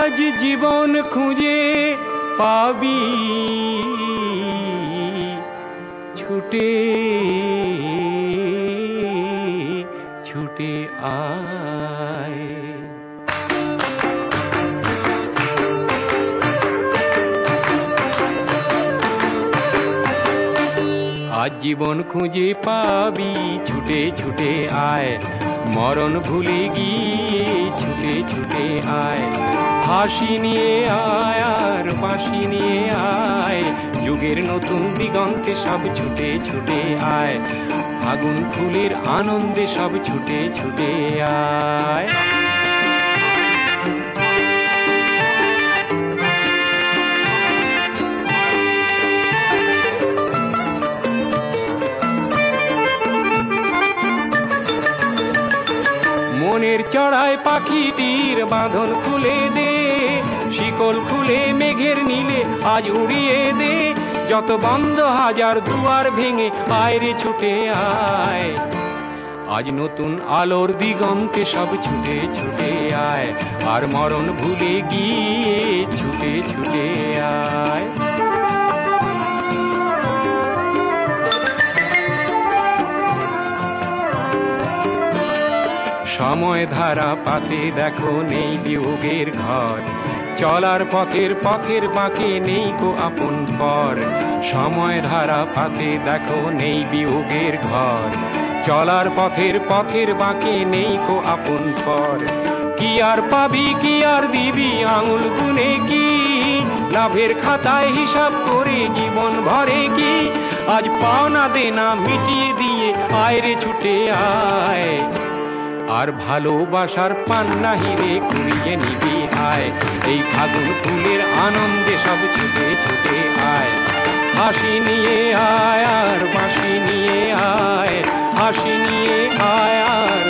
আজ জীবন খুঁজে পাবি ছুটে ছুটে আয়। আজ জীবন খুঁজে পাবি ছুটে ছুটে আয়, মরণ ভুলে গিয়ে ছুটে ছুটে আয়। হাসি নিয়ে আয় আর বাঁশি নিয়ে আয়, যুগের নতুন দিগন্তে সব ছুটে ছুটে আয়। আগুন ফুলের আনন্দে সব ছুটে ছুটে আয়। মনের চড়ায় পাখিটির বাঁধন খুলে দে, শিকল খুলে মেঘের নীলে আজ উড়িয়ে দে। যত বন্ধ হাজার দুয়ার ভেঙে আয় রে ছুটে আয়, আজ নতুন আলোর দিগন্তে সব ছুটে ছুটে আয়। আর মরণ ভুলে গিয়ে ছুটে ছুটে আয়। সময় ধারা পাতে দেখো নেই বিয়োগের ঘর, চলার পথের পথের বাঁকে নেই কো আপন পর। সময় ধারা পাতে দেখো নেই বিয়োগের ঘর, চলার পথের পথের বাঁকে নেই কো আপন পর। কি আর পাবি কি আর দিবি আঙুল গুনে কি, লাভের খাতায় হিসাব করে জীবন ভরে কি। আজ পাওনা দেনা মিটিয়ে দিয়ে আয় রে ছুটে আয়, আর ভালোবাসার পান্না হিরে কুড়িয়ে নিবি আয়। এই ফাগুন ফুলের আনন্দে সব ছুটে ছুটে আয়। হাসি নিয়ে আয় আর বাঁশি নিয়ে আয়, হাসি নিয়ে আয় আর